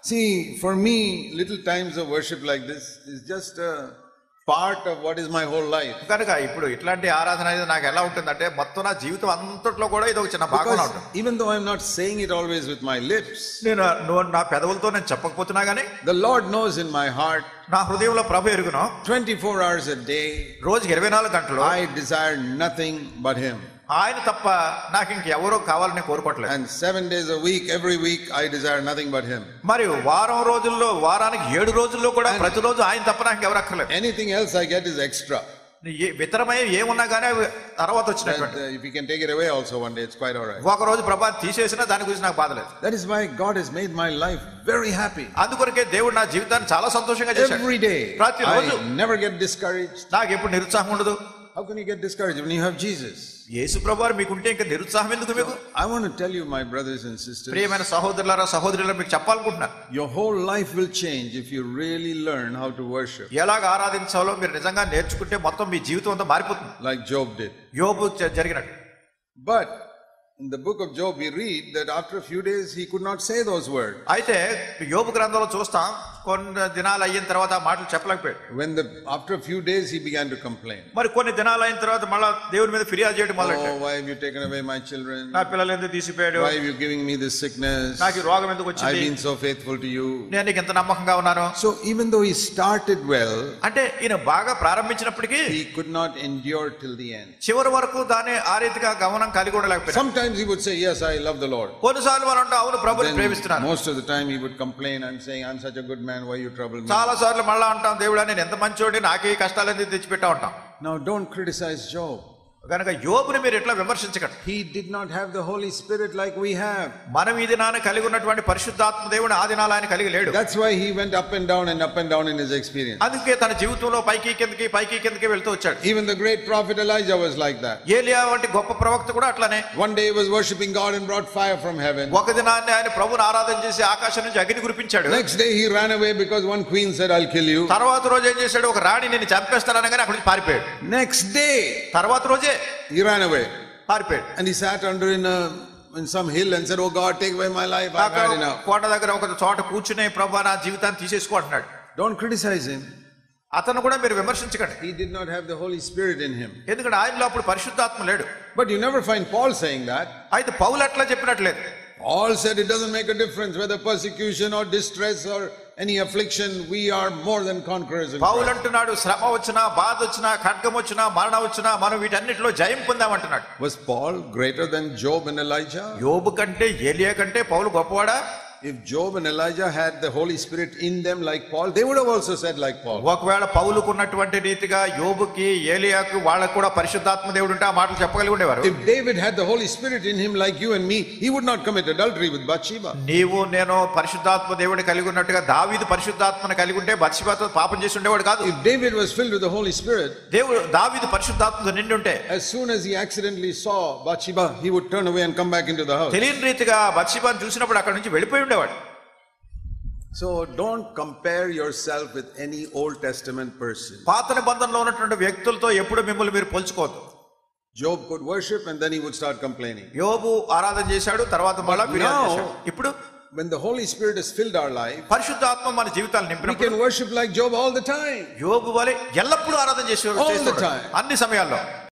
See, for me, little times of worship like this is just a part of what is my whole life. కనుక ఇప్పుడు ఇట్లాంటి ఆరాధన అనేది నాకు ఎలా ఉంటుందంటే మొత్తం నా జీవితం అంతట్లో కూడా ఇది ఒక చిన్న భాగం ఉంటుంది. Even though I'm not saying it always with my lips, నేను నా పెదవులతో నేను చెప్పకపోతున్నా గానీ the Lord knows in my heart, నా హృదయంలో ప్రభు ఎరుగును 24 hours a day, రోజుకి 24 గంటలు I desire nothing but Him. ఆయన తప్ప నాకు ఇంకెవరో కావాలని కోరుకోవట్లేదు. And 7 days a week, every week, I desire nothing but Him. మరి వారం రోజుల్లో వారానికి 7 రోజుల్లో కూడా ప్రతిరోజు ఆయన తప్ప నాకు ఎవరు అక్కర్లేదు. Anything else I get is extra. ఇతరమై ఏమున్నా కానీ తర్వాత వచ్చినటువంటి If you can take it away also one day, it's quite all right. ఒక రోజు ప్రభా తీసేసినా దాని గురించి నాకు బాధ లేదు. That is why God has made my life very happy. అందుకొరకే దేవుడు నా జీవితాన్ని చాలా సంతోషంగా చేశాడు. Every day, ప్రతిరోజు I never get discouraged. నాకు ఎప్పుడు నిరుత్సాహం ఉండదు. How can you get discouraged when you have Jesus? యేసు ప్రభువారు మీకుంటే ఇంకా నిరుత్సాహం ఎందుకు మీకు? I want to tell you, my brothers and sisters, ప్రియమైన సహోదరులారా సహోదరులారా మీకు చెప్పాలనుకుంటున్నాను, your whole life will change if you really learn how to worship. ఎలాగ ఆరాధించాలో మీరు నిజంగా నేర్చుకుంటే మొత్తం మీ జీవితం అంతా మారిపోతుంది, like Job did. యోబు జరిగినట్టు. But in the book of Job we read that after a few days he could not say those words. అయితే యోబు గ్రంథంలో చూస్తాం కొన్ని దినాలు అయిన తర్వాత ఆ మాటలు చెప్పలేకపోయాడు. After a few days he began to complain. మరి కొన్ని దినాలు అయిన తర్వాత మళ్ళా దేవుని మీద ఫిర్యాదు చేయడం మొదలెట్టాడు. Oh, why have you taken away my children? నా పిల్లలు ఎందుకు తీసిపోయాడు? Why are you giving me this sickness? నాకు ఈ రోగం ఎందుకు వచ్చింది? I've been so faithful to you. నేను నీకు ఎంత నమ్మకంగా ఉన్నాను. So even though he started well, అంటే ఈయన బాగా ప్రారంభించినప్పటికీ he could not endure till the end. చివరి వరకు దాన్ని ఆ రీతిగా గమనం కలిగి ఉండలేకపోయాడు. Sometimes he would say, yes, I love the Lord. కొన్నిసార్లు మనం అంటే అవును ప్రభువుని ప్రేమిస్తున్నాను. Most of the time he would complain and saying, I'm such a good man, why you trouble me? చాలా సార్లు మళ్ళా అంటాం, దేవుడా నేను ఎంత మంచోడి, నాకే ఈ కష్టాలు ఎందుకు తెచ్చిపెట్టా ఉంటాం. Now don't criticize Job. కనుక యోబుని మీరు ఎట్లా విమర్శించకండి. He did not have the Holy Spirit like we have. మనం ఈ దినాన్ని కలిగి ఉన్నటువంటి పరిశుద్ధాత్మ దేవుని ఆ దినాలు ఆయన కలిగి లేడు. That's why he went up and down in his experience. అందుకే తన జీవితంలో పైకి కిందకి వెళ్తూ వచ్చాడు. Even the great prophet Elijah was like that. ఏలియా వంటి గొప్ప ప్రవక్త కూడా అట్లానే. One day he was worshiping God and brought fire from heaven. ఒక దినాన్ని ఆయన ప్రభువుని ఆరాధన చేసి ఆకాశం నుంచి అగ్ని కురిపించాడు. Next day he ran away because one queen said, I'll kill you. తర్వాత రోజు ఏం చేశాడు, ఒక రాణి నిన్ను చంపేస్తాననగానే అక్కడి నుంచి పారిపోయాడు. Next day తర్వాత రోజే he ran away. పారిపోయాడు. And he sat under in some hill and said, oh God, take away my life, I've had enough. కోట దగ్గర ఒక చోట కూర్చునే ప్రభువా నా జీవితాన్ని తీసేసుకో అంటున్నాడు. Don't criticize him. అతను కూడా మీరు విమర్శించకండి. He did not have the Holy Spirit in him. ఎందుకంటే ఆయనలో అప్పుడు పరిశుద్ధాత్మ లేడు. But you never find Paul saying that. అయితే పౌలు అట్లా చెప్పినట్లేదు. Paul said it doesn't make a difference whether persecution or distress or any affliction, we are more than conquerors in Christ. పౌలు అంటున్నాడు, శ్రమ వచ్చినా బాధ వచ్చినా ఖడ్గం వచ్చినా మరణం వచ్చినా మనం వీటన్నిటిలో జయం పొందామంటున్నాడు. Was Paul greater than Job and Elijah? యోబు కంటే ఏలియా కంటే పౌలు గొప్పవాడా? If Job and Elijah had the Holy Spirit in them like Paul, they would have also said like Paul. ఒకవేళ పౌలుకు ఉన్నటువంటి రీతిగా యోబుకి ఏలియాకు వాళ్ళకు కూడా పరిశుద్ధాత్మ దేవుడు ఉంటే ఆ మాటలు చెప్పగలిగి ఉండేవారు. If David had the Holy Spirit in him like you and me, he would not commit adultery with Bathsheba. నీవు నేను పరిశుద్ధాత్మ దేవుడిని కలిగి ఉన్నట్టుగా దావీదు పరిశుద్ధాత్మను కలిగి ఉంటే బత్షెబతో పాపం చేసి ఉండేవాడు కాదు. If David was filled with the Holy Spirit, దావీదు పరిశుద్ధాత్మతో నిండి ఉంటే as soon as he accidentally saw Bathsheba, he would turn away and come back into the house. తెలియని రీతిగా బత్షెబాను చూసినప్పుడు అక్కడ నుంచి వెళ్ళిపోయి ఉండేవాడు. So don't compare yourself with any Old Testament person. పాత నిబంధనలో ఉన్నటువంటి వ్యక్తులతో ఎప్పుడు మిమ్మల్ని మీరు పోల్చుకోవద్దు. Job could worship and then he would start complaining. యోబు ఆరాధన చేశాడు, తర్వాత మళ్ళా ఫిర్యాదు చేశాడు. ఇప్పుడు when the Holy Spirit has filled our life, పరిశుద్ధాత్మ మన జీవితాలను నింపినప్పుడు we can worship like Job all the time. యోబు వలె ఎల్లప్పుడూ ఆరాధన చేసేవాడు, all the time, అన్ని సమయాల్లో.